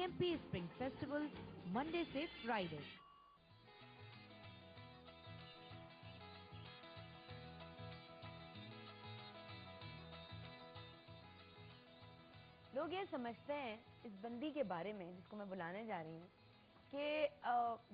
DMP Spring Festival, Monday से Friday. लोग ये समझते हैं इस बंदी के बारे में जिसको मैं बुलाने जा रही हूँ कि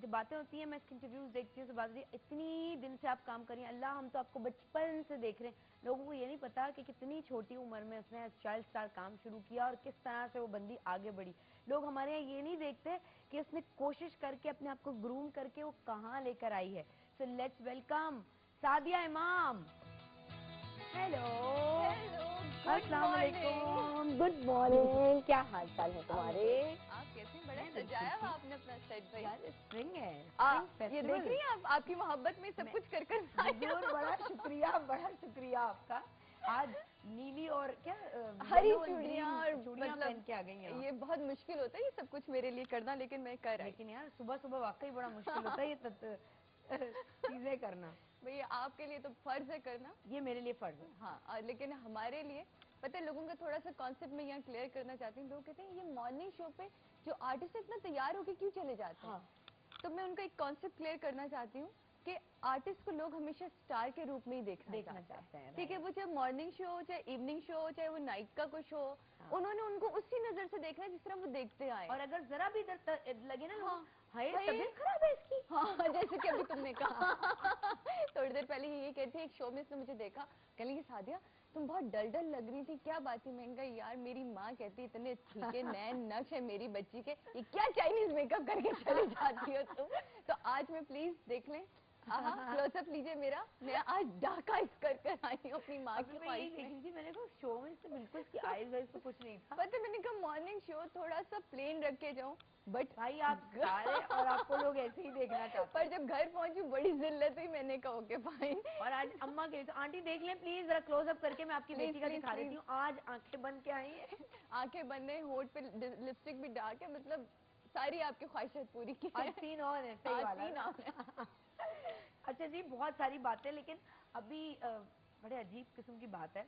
जब बातें होती हैं, मैं इसके इंटरव्यूज देखती हूँ तो बात होती है इतनी दिन से आप काम कर रही हैं, अल्लाह हम तो आपको बचपन से देख रहे हैं. लोगों को ये नहीं पता कि कितनी छोटी उम्र में उसने चाइल्ड स्टार काम शुरू किया और किस तरह से वो बंदी आगे बढ़ी. लोग हमारे यहाँ ये नहीं देखते कि उसने कोशिश करके अपने आप को ग्रूम करके वो कहाँ लेकर आई है. सो लेट्स वेलकम सादिया इमाम. हेलो. अस्सलाम वालेकुम. Good morning. क्या हाल चाल है तुम्हारे? आप कैसे? बड़ा सजाया हुआ आपने अपना सेट भाई. यार स्प्रिंग है. ये देख रही हैं आप, आपकी मोहब्बत में सब कुछ कर बड़ा शुक्रिया आपका. आज नीली और क्या हरी चूड़ियाँ और चूड़ियाँ पहन के आ गई हैं. ये बहुत मुश्किल होता है ये सब कुछ मेरे लिए करना, लेकिन मैं कर रही. लेकिन यार सुबह सुबह वाकई बड़ा मुश्किल होता है ये चीजें करना. भैया आपके लिए तो फर्ज है करना, ये मेरे लिए फर्ज है. हाँ, लेकिन हमारे लिए पता है, लोगों का थोड़ा सा कॉन्सेप्ट मैं यहाँ क्लियर करना चाहती हूँ. लोग कहते हैं ये मॉर्निंग शो पे जो आर्टिस्ट इतना तैयार होके क्यों चले जाते हैं. तो मैं उनका एक कॉन्सेप्ट क्लियर करना चाहती हूँ कि आर्टिस्ट को लोग हमेशा स्टार के रूप में ही देखना चाहते हैं. ठीक है, वो चाहे मॉर्निंग शो हो, चाहे इवनिंग शो हो, चाहे वो नाइट का कुछ हो, उन्होंने उनको उसी नजर से देखना है जिस तरह वो देखते आए. और अगर जरा भी लगे ना तबीयत खराब है इसकी, हाँ जैसे कि अभी तुमने कहा थोड़ी देर पहले ये कहती है, एक शो में इसने मुझे देखा, कहने लगी सादिया तुम बहुत डल लग रही थी, क्या बात थी. मैंने कहा यार मेरी माँ कहती इतने ठीके नए नक्श है मेरी बच्ची के, ये क्या चाइनीज मेकअप करके चली जाती हो तुम. तो आज मैं प्लीज देख लें, क्लोजअप लीजिए मेरा. मैं आज डाका कर आई हूँ अपनी माँ की ख्वाहिश में. मैंने कहा शो में से बिल्कुल इसकी आईज वाइज तो कुछ नहीं था. पता मैंने कहा मॉर्निंग शो थोड़ा सा प्लेन रख के जाऊँ, बट भाई आप सारे और आपको लोग ऐसे ही देखना चाहते हैं. पर जब घर पहुंची बड़ी जिल्लत हुई, मैंने कहा ओके फाइन. और आज अम्मा के तो आंटी देख लें प्लीज जरा क्लोजअप करके, मैं आपकी बेटी का दिखा देती हूँ. आज आंखें बंद के आई है, आंखें बंद है, होठ पे लिपस्टिक भी डार्क है, मतलब सारी आपकी ख्वाहिशें पूरी की. सीन ऑन है. सही वाला. अच्छा जी, बहुत सारी बातें, लेकिन अभी बड़े अजीब किस्म की बात है.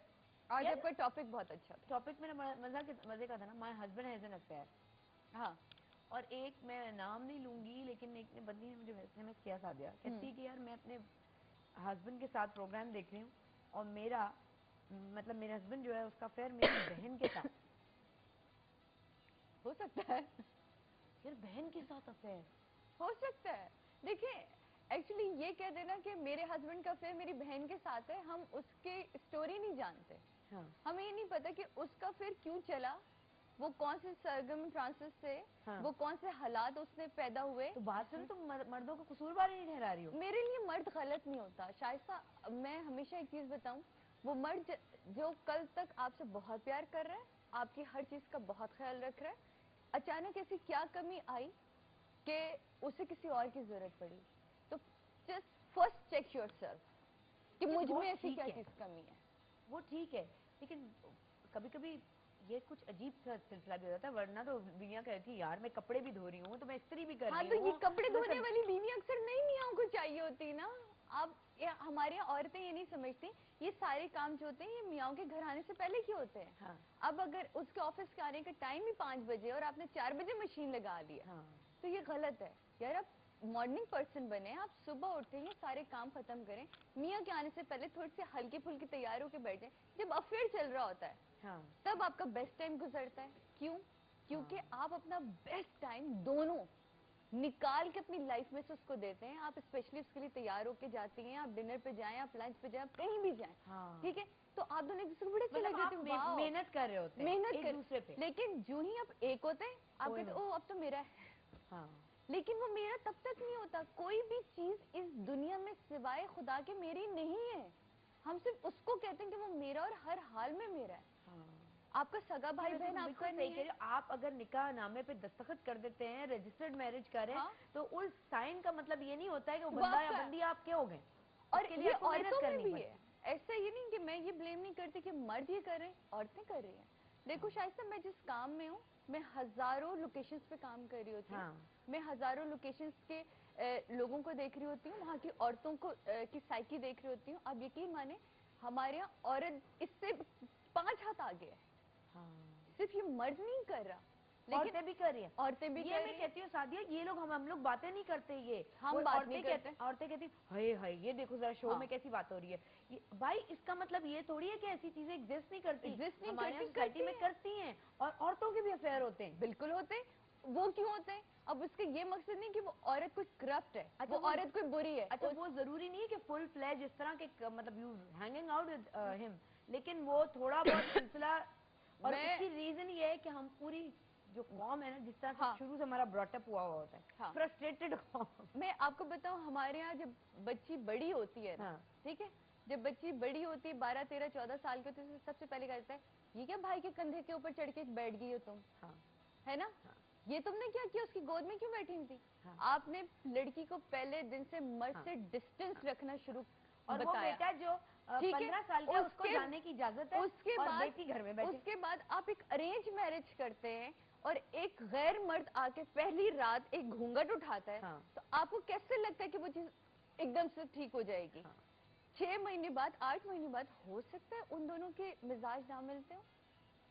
आज आपका टॉपिक बहुत अच्छा था. टॉपिक मेरा मजे का था ना, my husband has an affair. हाँ, और एक मैं नाम नहीं लूंगी, लेकिन एक ने बंदी ने मुझे एसएमएस किया सादिया, कहती कि यार मैं अपने हस्बैंड के साथ प्रोग्राम देख रही हूँ और मेरा मतलब मेरे हस्बैंड जो है उसका अफेयर मेरी बहन के साथ. हो सकता है यार, बहन के साथ अफेयर हो सकता है. देखिए एक्चुअली ये कह देना कि मेरे हस्बैंड का अफेयर मेरी बहन के साथ है, हम उसके स्टोरी नहीं जानते. हमें ये नहीं पता कि उसका अफेयर क्यों चला, वो कौन से सरगम ट्रांसेस से, वो कौन से हालात उसने पैदा हुए. तो बात सुन, तुम मर्दों को कसूरवार नहीं ठहरा रही हो. मेरे लिए मर्द गलत नहीं होता शाइस्ता. मैं हमेशा एक चीज बताऊं, वो मर्द जो कल तक आपसे बहुत प्यार कर रहा है, आपकी हर चीज का बहुत ख्याल रख रहा है, अचानक ऐसी क्या कमी आई कि उसे किसी और की जरूरत पड़ी, तो जस्ट फर्स्ट चेक योरसेल्फ कि मुझ में ऐसी क्या चीज कमी है. वो ठीक है, लेकिन कभी कभी ये कुछ अजीब सा सिलसिला भी हो जाता है. वरना तो बीवियां कहती है यार मैं कपड़े भी धो रही हूँ तो मैं इस्त्री भी कर रही हूँ. तो ये कपड़े धोने वाली बीवी अक्सर नई मियाँ को चाहिए होती ना. आप हमारी औरतें ये नहीं समझती, ये सारे काम जो होते हैं ये मियाँ के घर आने से पहले क्यों होते हैं. अब अगर उसके ऑफिस के आने का टाइम ही 5 बजे और आपने 4 बजे मशीन लगा दी है, तो ये गलत है. यार आप मॉर्निंग पर्सन बने, आप सुबह उठे ये सारे काम खत्म करें, मियाँ के आने से पहले थोड़ी सी हल्की फुल्की तैयार होकर बैठे. जब अफेयर चल रहा होता है तब आपका बेस्ट टाइम गुजरता है. क्यों? क्योंकि आप अपना बेस्ट टाइम दोनों निकाल के अपनी लाइफ में से उसको देते हैं. आप स्पेशली उसके लिए तैयार होके जाती हैं, आप डिनर पे जाएं, आप लंच पे जाएं, आप कहीं भी जाएं. ठीक है, तो आप दोनों एक दूसरे को बड़े अच्छे लग रहे हैं, मेहनत कर रहे होते हैं, मेहनत एक दूसरे पे. लेकिन जो ही आप एक होते हैं आप कहते ओ अब तो मेरा है. लेकिन वो मेरा तब तक नहीं होता. कोई भी चीज इस दुनिया में सिवाय खुदा के मेरी नहीं है. हम सिर्फ उसको कहते हैं कि वो मेरा और हर हाल में मेरा है. आपका सगा भाई बहन आपका नहीं है. आप अगर निकाह नामे पे दस्तखत कर देते हैं, रजिस्टर्ड मैरिज करें, तो उस साइन का मतलब ये नहीं होता है कि वो बंदा या बंदी आप क्या हो गए. और ये औरतों में भी है. ऐसा ये नहीं कि मैं ये ब्लेम नहीं करती कि मर्द ये कर रहे हैं, औरतें कर रही हैं. देखो शायद मैं जिस काम में हूँ, मैं हजारों लोकेशंस पे काम कर रही होती हूँ. मैं हजारों लोकेशंस के लोगों को देख रही होती हूँ, वहाँ की औरतों को की साइकी देख रही होती हूँ. आप यकीन माने हमारे यहाँ औरत इससे 5 हाथ आगे है. सिर्फ ये मर्द नहीं कर रहा, عورتیں بھی کر رہی ہیں, عورتیں بھی یہ میں کہتی ہوں سعدیہ, یہ لوگ ہم لوگ باتیں نہیں کرتے, یہ ہم بات نہیں کرتے. عورتیں کہتی ہیں ہائے ہائے یہ دیکھو ذرا شو میں کیسی بات ہو رہی ہے. بھائی اس کا مطلب یہ تھوڑی ہے کہ ایسی چیزیں ایگزسٹ نہیں کرتی, ہمارے یہاں سوسائٹی میں کرتی ہیں, اور عورتوں کے بھی افیئر ہوتے ہیں. بالکل ہوتے ہیں. وہ کیوں ہوتے ہیں؟ اب اس کا یہ مقصد نہیں کہ وہ عورت کوئی کرپٹ ہے, وہ عورت کوئی بری ہے. اچھا وہ ضروری نہیں ہے کہ فل فلیج اس طرح کے مطلب یو ہینگنگ آؤٹ ود ہم, لیکن وہ تھوڑا بہت سلسلہ, اور اس کی ریزن یہ ہے کہ ہم پوری جو قوم ہے نا, جس طرح سے شروع سے ہمارا براٹ اپ ہوا ہوتا ہے, فرسٹریٹڈ قوم. میں آپ کو بتاؤں, ہمارے یہاں جب بچی بڑی ہوتی ہے نا, ٹھیک ہے, جب بچی بڑی ہوتی ہے 12, 13, 14 سال کی ہوتی ہے, سب سے پہلے کہتا ہے یہ کیا بھائی کے کندھے کے اوپر چڑھ کے بیٹھ گئی ہو تم, ہے نا, یہ تم نے کیا کیا, اس کی گود میں کیوں بیٹھی تھی؟ آپ نے لڑکی کو پہلے دن سے مرد سے ڈسٹینس رکھنا شروع, اور وہ بیٹا جو 15 سال کا اس کو جانے کی اجازت ہے, اور بیٹی گھر میں بیٹھی. اس کے بعد آپ ایک ارینج میرج کرتے ہیں, اور ایک غیر مرد آ کے پہلی رات ایک گھونگھٹ اٹھاتا ہے, تو آپ کو کیسے لگتا ہے کہ وہ چیز ایک دم سے ٹھیک ہو جائے گی؟ 6 مہینے بعد, 8 مہینے بعد ہو سکتا ہے ان دونوں کے مزاج نہ ملتے ہوں.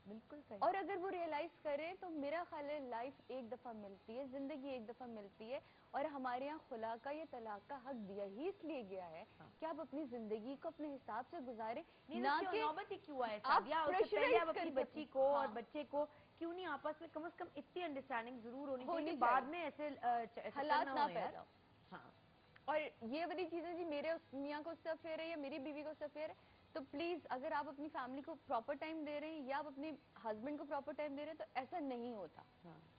بالکل صحیح. اور اگر وہ ریئلائز کرے تو میرا خیال ہے لائف ایک دفعہ ملتی ہے, زندگی ایک دفعہ ملتی ہے, اور ہمارے یہاں خلا کا یا طلاق کا حق دیا ہی اس لیے گیا ہے کہ آپ اپنی زندگی کو اپنے حساب سے گزاریں, نہ کہ نوبت ہی کیوں آئے سعدیہ, اس سے پہلے آپ اپنی بچی کو اور بچے کو کیوں نہیں آپس میں کم از کم اتنی انڈرسٹینڈنگ ضرور ہونی چاہیے کہ بعد میں ایسے حالات نہ پیدا ہو. اور یہ والی چیزیں جی میرے میاں کو اس سے افیئر ہے یا میری بیوی کو اس سے افیئر ہے, تو پلیز اگر آپ اپنی فیملی کو پراپر ٹائم دے رہے ہیں یا آپ اپنے ہسبینڈ کو پراپر ٹائم دے رہے ہیں تو ایسا نہیں ہوتا.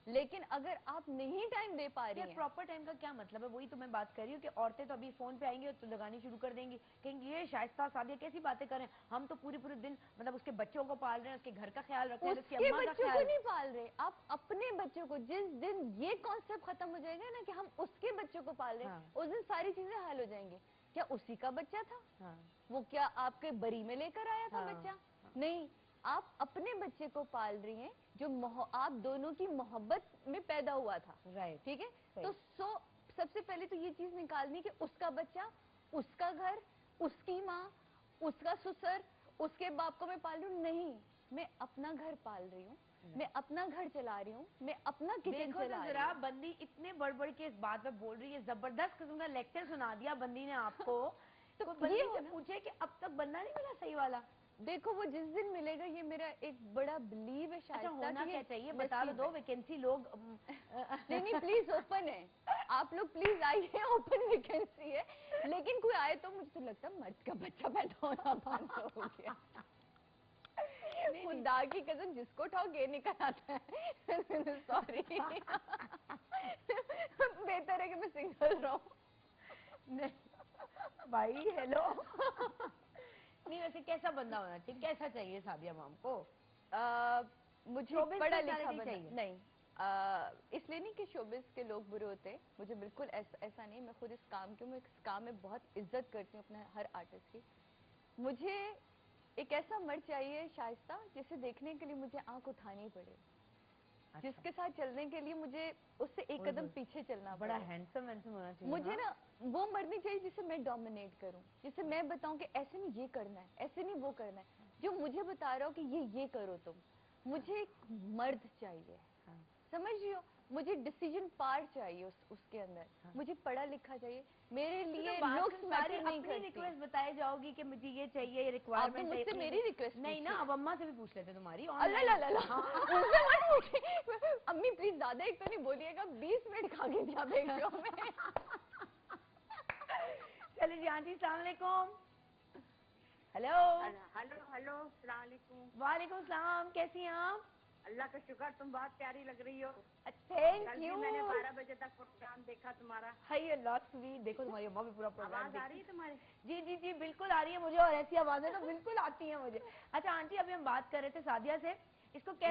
لیکن اگر آپ نہیں ٹائم دے پا رہی ہیں, پراپر ٹائم کا کیا مطلب ہے, وہی تو میں بات کر رہی ہوں کہ عورتیں تو ابھی فون پہ آئیں گی اور تو لگانی شروع کر دیں گی, کہیں گی یہ شائستہ سعدیہ کیسی باتیں کریں, ہم تو پورے دن مطلب اس کے بچوں کو پال رہے ہیں, اس کے گھر کا خیال رکھ رہے ہیں, اس کی اماں کا خیال. کو نہیں پال رہے آپ اپنے بچوں کو. جس دن یہ کانسیپٹ ختم ہو جائے گا نا کہ ہم اس کے بچوں کو پال رہے ہیں, اس دن ساری چیزیں حل ہو جائیں گی. کیا اسی کا بچہ تھا وہ, کیا آپ کے بری میں لے کر آیا تھا بچہ؟ نہیں, آپ اپنے بچے کو پال رہی ہیں جو آپ دونوں کی محبت میں پیدا ہوا تھا. ٹھیک ہے, تو سب سے پہلے تو یہ چیز نکالنی کہ اس کا بچہ, اس کا گھر, اس کی ماں, اس کا سسر, اس کے باپ کو میں پال رہی ہوں. نہیں, میں اپنا گھر پال رہی ہوں, میں اپنا گھر چلا رہی ہوں, میں اپنا کچن چلا رہی ہوں. بندی اتنے بڑھ کے اس بات میں بول رہی ہے, زبردست قسم کا لیکچر سنا دیا بندی نے آپ کو. تو بندی سے پوچھے کہ اب تک بندہ نہیں ملا صحیح والا. دیکھو وہ جس دن ملے گا, یہ میرا ایک بڑا بلیو ہے. اچھا ہونا کیا چاہیے بتا دو, ویکینسی لوگ نہیں پلیز اوپن ہے, آپ لوگ پلیز آئیے, اوپن ویکینسی ہے. لیکن کوئی آئے تو مجھے تو لگتا ہے مرد کا بچہ پیدا ہونا بند ہو گیا. خدا کی قسم, جس کو اٹھاؤ گے نکل آتا ہے. سوری, بہتر ہے کہ میں سنگل رہوں. بھائی ہیلو. نہیں ویسے کیسا بندہ ہونا چاہیے, کیسا چاہیے سعدیہ مام کو؟ مجھے پڑھا لکھا بندہ نہیں, اس لیے نہیں کہ شوبز کے لوگ برے ہوتے, مجھے بالکل ایسا نہیں. میں خود اس کام کی ہوں, میں اس کام میں بہت عزت کرتی ہوں اپنے ہر آرٹسٹ کی. مجھے ایک ایسا مرد چاہیے شائستہ جسے دیکھنے کے لیے مجھے آنکھ اٹھانی پڑے, جس کے ساتھ چلنے کے لیے مجھے اس سے ایک قدم پیچھے چلنا پڑے. بڑا ہینڈسم ہونا چاہیے. مجھے نا وہ مرد نہیں چاہیے جسے میں ڈومینیٹ کروں, جسے میں بتاؤں کہ ایسے نہیں یہ کرنا ہے, ایسے نہیں وہ کرنا ہے, جو مجھے بتا رہا ہو کہ یہ کرو تم. مجھے ایک مرد چاہیے, سمجھ رہی ہو, مجھے ڈیسیجن پار چاہیے اس کے اندر. مجھے پڑھا لکھا چاہیے, میرے لیے لکس میٹر نہیں کرتی. ریکویسٹ بتائے جاؤ گی کہ مجھے یہ چاہیے, یہ ریکوائرمنٹ مجھ سے میری ریکویسٹ نہیں نا, اب اماں سے بھی پوچھ لیتے تمہاری. امی پلیز زیادہ ایک تو نہیں بولیے گا, 20 منٹ کھا کے جا دیکھ رہا ہوں میں. چلیے جی آنٹی السلام علیکم. ہیلو ہلو السلام علیکم. وعلیکم السلام, کیسی ہیں آپ؟ اللہ کا شکر, تم بہت پیاری لگ رہی ہو. Thank you. میں نے 12 بجے تک پروگرام دیکھا تمہارا. ہائی اللہ سویٹ, دیکھو تمہاری اماں بھی پورا پروگرام آواز آ رہی ہے تمہاری؟ جی جی جی بالکل آ رہی ہے مجھے, اور ایسی آوازیں تو بالکل آتی ہیں مجھے. اچھا آنٹی ابھی ہم بات کر رہے تھے سعدیہ سے, اس کو کیسے